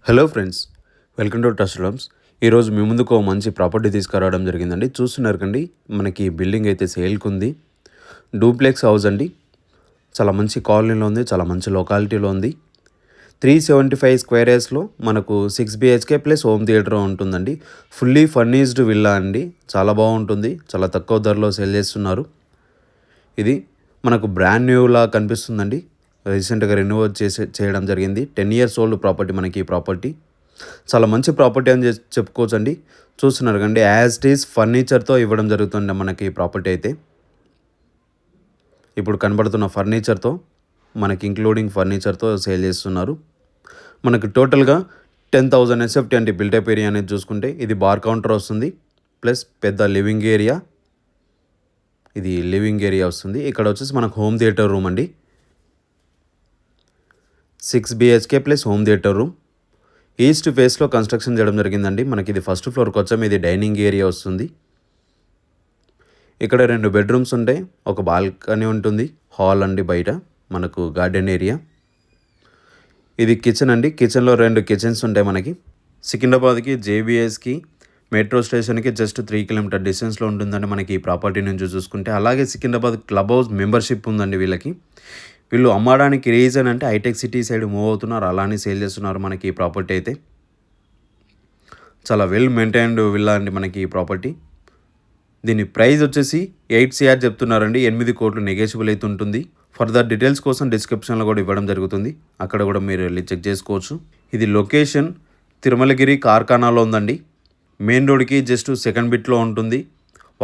Hello friends, welcome to trust homes. ఈరోజు మీ ముందుకు ఒక మంచి ప్రాపర్టీ తీసుకురావడం జరిగిందండి. చూస్తున్నారు కండి, మనకి బిల్డింగ్ అయితే సేల్కి ఉంది. డూప్లెక్స్ హౌస్ అండి. చాలా మంచి కాలనీలో ఉంది, చాలా మంచి లొకాలిటీలో ఉంది. 375 స్క్వేర్ యార్డ్స్లో మనకు 6 BHK ప్లస్ హోమ్ థియేటర్ ఉంటుందండి. ఫుల్లీ ఫర్నిష్డ్ విల్లా అండి. చాలా బాగుంటుంది, చాలా తక్కువ ధరలో సేల్ చేస్తున్నారు. ఇది మనకు బ్రాండ్ న్యూలా కనిపిస్తుందండి. రీసెంట్గా రెన్యువల్ చేయడం జరిగింది. 10 years ఓల్డ్ ప్రాపర్టీ మనకి ఈ ప్రాపర్టీ. చాలా మంచి ప్రాపర్టీ అని చెప్పుకోవచ్చండి. చూస్తున్నారు కండి, యాజ్ ఇట్ ఈస్ ఫర్నిచర్తో ఇవ్వడం జరుగుతుంది మనకి ఈ ప్రాపర్టీ అయితే. ఇప్పుడు కనబడుతున్న ఫర్నిచర్తో, మనకి ఇంక్లూడింగ్ ఫర్నిచర్తో సేల్ చేస్తున్నారు. మనకు టోటల్గా 10,000 SFT అంటే బిల్టప్ ఏరియా అనేది చూసుకుంటే ఇది బార్ కౌంటర్ వస్తుంది, ప్లస్ పెద్ద లివింగ్ ఏరియా. ఇది లివింగ్ ఏరియా వస్తుంది. ఇక్కడ వచ్చేసి మనకు హోమ్ థియేటర్ రూమ్ అండి. 6 BHK plus home theatre room. East ఫేస్లో కన్స్ట్రక్షన్ చేయడం జరిగిందండి. మనకి ఇది ఫస్ట్ ఫ్లోర్కి వచ్చాము. ఇది డైనింగ్ ఏరియా వస్తుంది. ఇక్కడ 2 బెడ్రూమ్స్ ఉంటాయి, ఒక బాల్కనీ ఉంటుంది, హాల్ అండి. బయట మనకు గార్డెన్ ఏరియా. ఇది కిచెన్ అండి. కిచెన్లో 2 కిచెన్స్ ఉంటాయి మనకి. సికింద్రాబాద్కి JBSకి మెట్రో స్టేషన్కి జస్ట్ 3 kilometer డిస్టెన్స్లో ఉంటుందండి మనకి ఈ ప్రాపర్టీ నుంచి చూసుకుంటే. అలాగే సికింద్రాబాద్ క్లబ్ హౌస్ మెంబర్షిప్ ఉందండి వీళ్ళకి. వీళ్ళు అమ్మడానికి రీజన్ అంటే హైటెక్ సిటీ సైడ్ మూవ్ అవుతున్నారు, అలానే సేల్ చేస్తున్నారు మనకి ఈ ప్రాపర్టీ అయితే. చాలా వెల్ మెయింటైన్డ్ విల్లా అండి మనకి ఈ ప్రాపర్టీ. దీని ప్రైస్ వచ్చేసి 8 CR చెప్తున్నారండి. 8 కోట్లు నెగోషియబుల్ అయితే ఉంటుంది. ఫర్దర్ డీటెయిల్స్ కోసం డిస్క్రిప్షన్లో కూడా ఇవ్వడం జరుగుతుంది, అక్కడ కూడా మీరు వెళ్ళి చెక్ చేసుకోవచ్చు. ఇది లొకేషన్ తిరుమలగిరి కార్ఖానాలో ఉందండి. మెయిన్ రోడ్కి జస్ట్ సెకండ్ బిట్లో ఉంటుంది,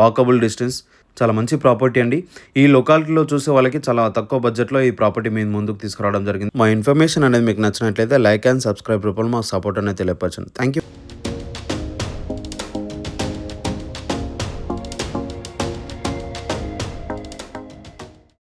వాకబుల్ డిస్టెన్స్. చాలా మంచి ప్రాపర్టీ అండి. ఈ లొకాలిటీలో చూసే వాళ్ళకి చాలా తక్కువ బడ్జెట్లో ఈ ప్రాపర్టీ మీద ముందుకు తీసుకురావడం జరిగింది. మా ఇన్ఫర్మేషన్ అనేది మీకు నచ్చినట్లయితే లైక్ అండ్ సబ్స్క్రైబ్ రూపంలో మాకు సపోర్ట్ అనేది తెలియపరచండి. Thank you.